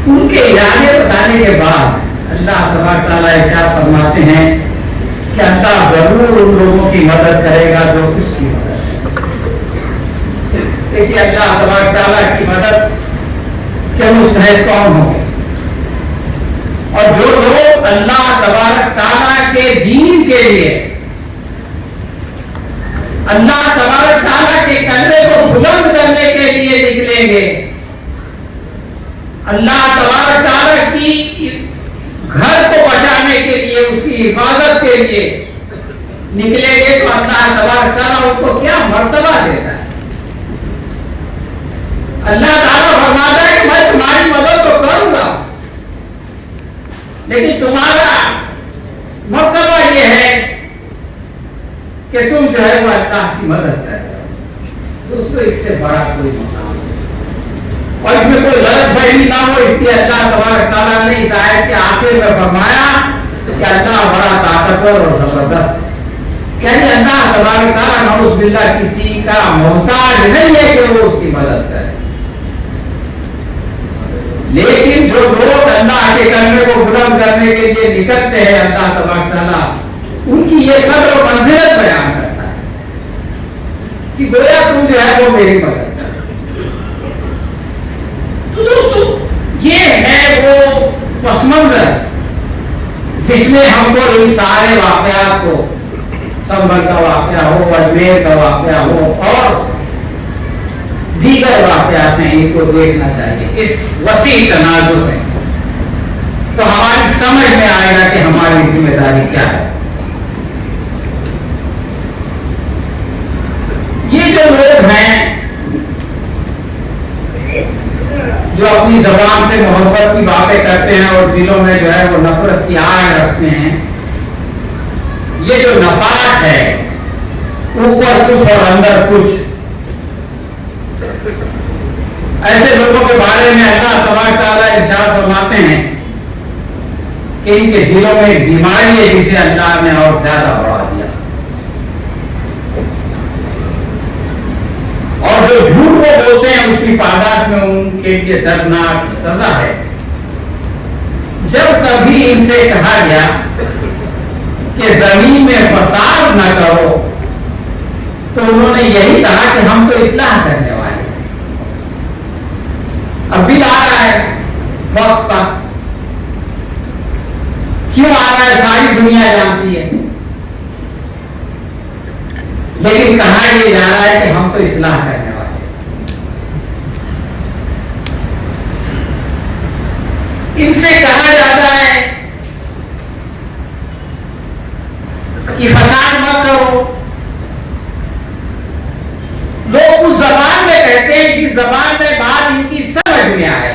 ان کے ارادے بتانے کے بعد اللہ تبارک تعالیٰ ارشاد فرماتے ہیں کہ اللہ ضرور ان لوگوں کی مدد کرے گا جو کس کی مدد. دیکھیے اللہ تبارک تعالیٰ کی مدد کے مستحق کون ہوں؟ اور جو لوگ اللہ تبارک تعالیٰ کے دین کے لیے، اللہ تبارک تعالیٰ کے کلمے کو بلند کرنے کے لیے نکلیں گے، اللہ تبارک تعالیٰ کی گھر کو بچانے کے لیے، اس کی حفاظت کے لیے نکلیں گے، تو اللہ تبارک تعالیٰ ان کو کیا مرتبہ دیتا ہے. اللہ تعالیٰ فرماتا ہے کہ میں تمہاری مدد تو کروں گا، لیکن تمہارا مرتبہ یہ ہے کہ تم جو ہے وہ اللہ کی مدد کرو. دوستو اس سے بڑا کوئی مقام نہیں، اور اس میں کوئی غلط فہمی نہ ہو. اس لیے اللہ تبارک تعالیٰ نے اس آیت کے آخر میں فرمایا کہ اللہ بڑا طاقتور اور زبردست ہے. یعنی اللہ تبارک تعالیٰ نعوذ باللہ کسی کا محتاج نہیں ہے کہ وہ اس کی مدد کرے. لیکن جو لوگ اللہ کے کلمے کو بلند کرنے کے لیے نکلتے ہیں، اللہ تبارک تعالیٰ ان کی یہ قدر و منزلت بیان کرتا ہے کہ گویا تم جو ہے وہ میری مدد کرو. تو دوستو یہ ہے وہ پس منظر جس میں ہم کو ان سارے واقعات کو، سنبھل کا واقعہ ہو، اجمیر کا واقعہ ہو اور دیگر واقعات ہیں، ان کو دیکھنا چاہیے اس وسیع تناظر میں. تو ہماری سمجھ میں آئے گا کہ ہماری ذمہ داری کیا ہے. یہ جو لوگ ہیں جو اپنی زبان سے محبت کی باتیں کرتے ہیں اور دلوں میں جو ہے وہ نفرت کی آگ رکھتے ہیں، یہ جو نفاق ہے، اوپر کچھ اور اندر کچھ، ایسے لوگوں کے بارے میں اللہ تبارک تعالیٰ ارشاد فرماتے ہیں کہ ان کے دلوں میں ایک بیماری ہے جسے اللہ نے اور زیادہ بڑھا دیا. اور جو جھوٹ کو بولتے ہیں اس کی پاداش میں ان کے لیے دردناک سزا ہے. جب کبھی ان سے کہا گیا کہ زمین میں فساد نہ کرو تو انہوں نے یہی کہا کہ ہم تو اصلاح کرنے والے ہیں. اب بھی آ رہا ہے وقت کا، کیوں آ رہا ہے ساری دنیا جانتی ہے، لیکن کہا یہ جا رہا ہے کہ ہم تو اصلاح کرنے والے ہیں. ان سے کہا جاتا ہے کہ فساد مت کرو. لوگ اس زبان میں کہتے ہیں جس زبان میں بات ان کی سمجھ میں آئے.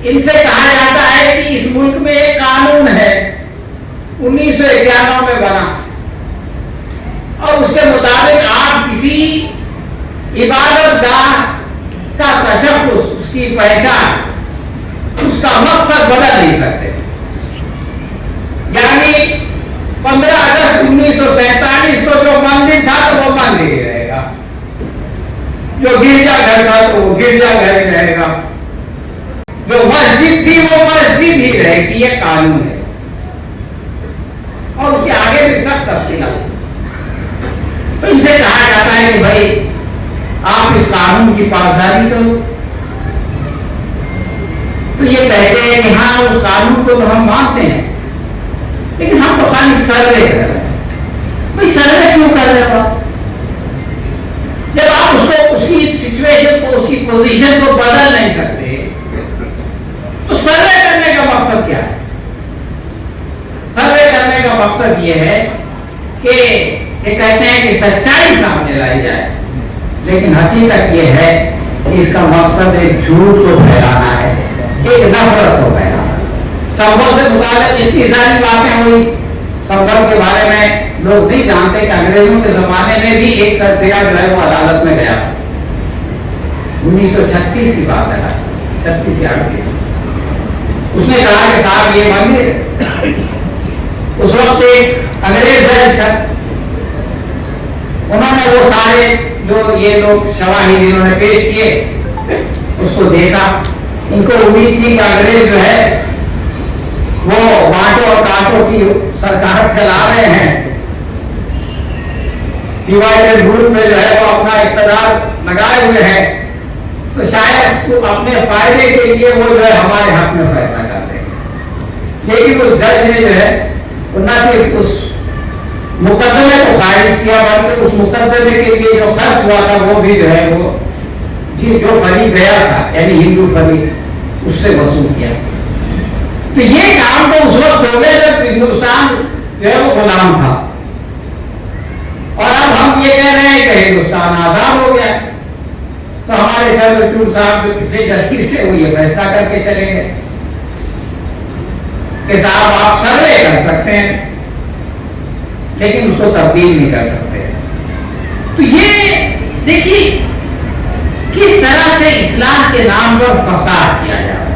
ان سے کہا جاتا ہے کہ اس ملک میں ایک قانون ہے 1991 میں بنا، اور اس کے مطابق آپ کسی عبادت گاہ کا تشخص، اس کی پہچان، اس کا مقصد بدل نہیں سکتے. یعنی 15 اگست 1947 کو جو مندر تھا تو وہ مندر ہی رہے گا، جو گرجا گھر تھا تو وہ گرجا گھر ہی رہے گا، جو مسجد تھی وہ مسجد ہی رہے گی. یہ قانون ہے اور اس کے آگے بھی سخت تفصیلات. تو ان سے کہا جاتا ہے کہ بھائی آپ اس قانون کی پاسداری کرو. تو یہ کہتے ہیں کہ ہاں اس قانون کو تو ہم مانتے ہیں، لیکن ہم تو خالی سروے کر رہے ہیں. بھائی سروے کیوں کر رہے ہو جب آپ اس کو، اس کی سچویشن کو، اس کی پوزیشن کو بدل نہیں سکتے؟ تو سروے کرنے کا مقصد کیا ہے؟ سروے کرنے کا مقصد یہ ہے کہ یہ کہتے ہیں کہ سچائی سامنے لائی جائے، لیکن حقیقت یہ ہے کہ اس کا مقصد ایک جھوٹ کو پھیلانا ہے، ایک نفرت کو پھیلانا. سمبھل سے متعلق اتنی ساری باتیں ہوئی. سمبھل کے بارے میں لوگ نہیں جانتے کہ انگریزوں کے زمانے میں بھی ایک سرفراز جو ہے وہ عدالت میں گیا. 1936 کی بات ہے، 36 یا 38. اس نے کہا کہ صاحب یہ مندر، اس وقت ایک انگریز جج تھا، انہوں نے وہ سارے جو یہ لوگ شواہد انہوں نے پیش کیے اس کو دیکھا. ان کو امید تھی کہ انگریز جو ہے وہ بانٹوں اور کانٹوں کی سرکار چلا رہے ہیں، ڈیوائڈ رول میں جو ہے وہ اپنا اقتدار لگائے ہوئے ہیں، تو شاید اپنے فائدے کے لیے وہ جو ہے ہمارے حق میں فیصلہ کرتے ہیں۔ لیکن اس جج نے جو ہے وہ نہ صرف اس مقدمے کو خارج کیا بلکہ اس مقدمے کے لیے جو خرچ ہوا تھا وہ بھی جو ہے وہ جو فریق گیا تھا یعنی ہندو فریق اس سے وصول کیا۔ تو یہ کام تو اس وقت ہو گیا جب ہندوستان جو ہے وہ غلام تھا، اور اب ہم یہ کہہ رہے ہیں کہ ہندوستان آزاد ہو گیا، تو ہمارے چندرچوڑ صاحب جو پچھلے جسٹس تھے وہ یہ فیصلہ کر کے چلے گئے کہ صاحب آپ سروے کر سکتے ہیں لیکن اس کو تبدیل نہیں کر سکتے۔ تو یہ دیکھیے کس طرح سے اسلام کے نام پر فساد کیا جاتا ہے۔